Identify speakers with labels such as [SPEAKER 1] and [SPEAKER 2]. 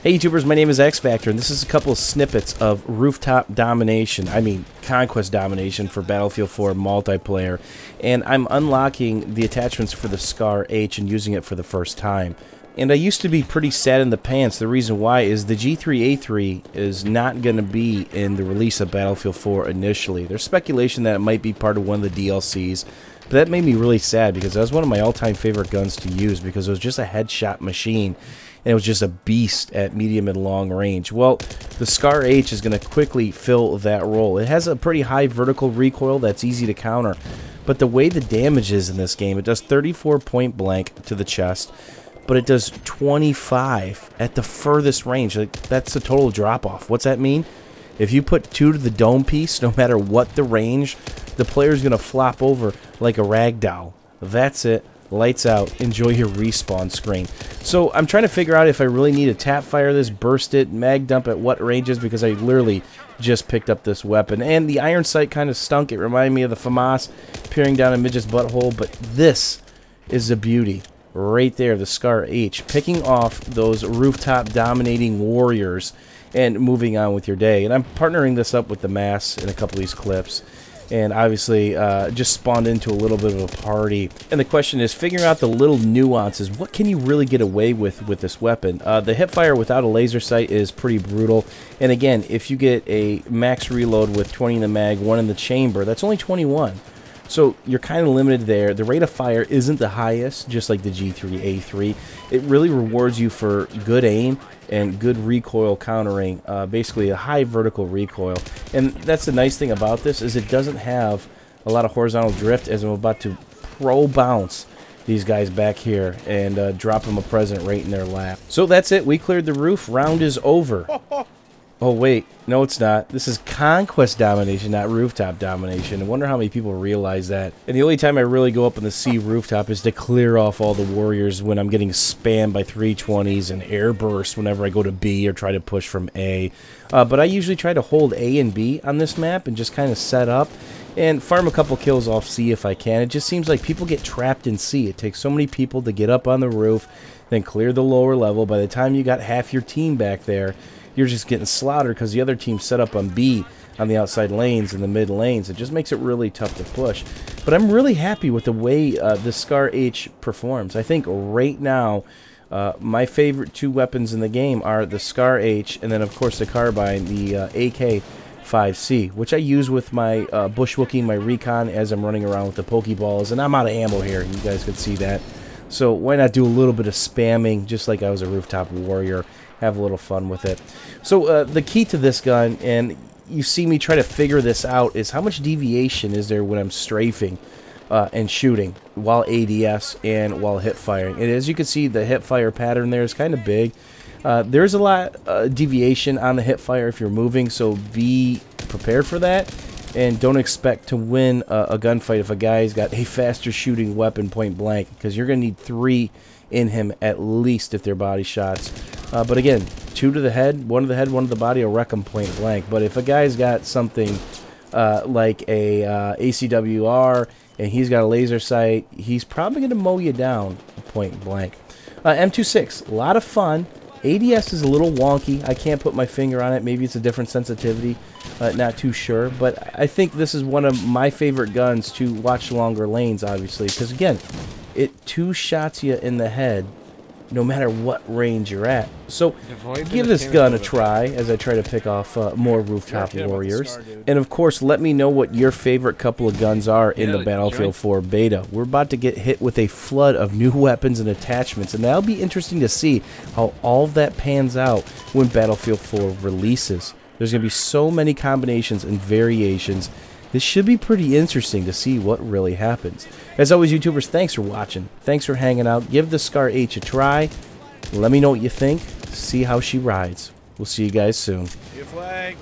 [SPEAKER 1] Hey YouTubers, my name is X Factor, and this is a couple of snippets of rooftop domination, conquest domination for Battlefield 4 multiplayer, and I'm unlocking the attachments for the Scar H and using it for the first time. And I used to be pretty sad in the pants. The reason why is the G3A3 is not going to be in the release of Battlefield 4 initially. There's speculation that it might be part of one of the DLCs, but that made me really sad because that was one of my all-time favorite guns to use because it was just a headshot machine. And it was just a beast at medium and long range. Well, the Scar H is going to quickly fill that role. It has a pretty high vertical recoil that's easy to counter. But the way the damage is in this game, it does 34 point blank to the chest, but it does 25 at the furthest range. Like, that's a total drop-off. What's that mean? If you put 2 to the dome piece, no matter what the range, the player's going to flop over like a rag doll. That's it. Lights out. Enjoy your respawn screen. So I'm trying to figure out if I really need to tap fire this, burst it, mag dump at what ranges, because I literally just picked up this weapon. And the iron sight kind of stunk. It reminded me of the FAMAS peering down a midget's butthole, but this is a beauty. Right there, the Scar H. Picking off those rooftop dominating warriors and moving on with your day. And I'm partnering this up with the mass in a couple of these clips. And obviously just spawned into a little bit of a party. And the question is figuring out the little nuances. What can you really get away with this weapon? The hipfire without a laser sight is pretty brutal. And again, if you get a max reload with 20 in the mag, 1 in the chamber, that's only 21. So you're kind of limited there. The rate of fire isn't the highest, just like the G3A3. It really rewards you for good aim and good recoil countering, basically a high vertical recoil. And that's the nice thing about this, is it doesn't have a lot of horizontal drift, as I'm about to pro bounce these guys back here and drop them a present right in their lap. So that's it. We cleared the roof. Round is over. Oh, wait. No, it's not. This is conquest domination, not rooftop domination. I wonder how many people realize that. And the only time I really go up on the C rooftop is to clear off all the warriors when I'm getting spammed by 320s and air bursts whenever I go to B or try to push from A. But I usually try to hold A and B on this map and just kind of set up and farm a couple kills off C if I can. It just seems like people get trapped in C. It takes so many people to get up on the roof, then clear the lower level. By the time you got half your team back there, you're just getting slaughtered because the other team's set up on B on the outside lanes and the mid lanes. It just makes it really tough to push. But I'm really happy with the way the Scar H performs. I think right now my favorite 2 weapons in the game are the Scar H and then of course the carbine, the AK-5C, which I use with my bushwhacking, my recon as I'm running around with the Pokeballs. And I'm out of ammo here. You guys could see that. So why not do a little bit of spamming just like I was a rooftop warrior. Have a little fun with it. So the key to this gun, and you see me try to figure this out, is how much deviation is there when I'm strafing and shooting while ADS and while hip firing. And as you can see, the hip fire pattern there is kind of big. There's a lot deviation on the hip fire if you're moving, so be prepared for that. And don't expect to win a gunfight if a guy's got a faster shooting weapon point blank, because you're going to need 3 in him at least if they're body shots. But again, 2 to the head, 1 to the head, 1 to the body, will wreck them point blank. But if a guy's got something like a ACWR and he's got a laser sight, he's probably going to mow you down point blank. M26, a lot of fun. ADS is a little wonky. I can't put my finger on it. Maybe it's a different sensitivity. Not too sure. But I think this is one of my favorite guns to watch longer lanes, obviously. Because, again, it 2 shots you in the head no matter what range you're at. So give this gun a try as I try to pick off more rooftop warriors. And of course, let me know what your favorite couple of guns are in the Battlefield 4 beta. We're about to get hit with a flood of new weapons and attachments, and that'll be interesting to see how all of that pans out when Battlefield 4 releases. There's going to be so many combinations and variations. This should be pretty interesting to see what really happens. As always, YouTubers, thanks for watching. Thanks for hanging out. Give the Scar H a try. Let me know what you think. See how she rides. We'll see you guys soon.
[SPEAKER 2] Your flag.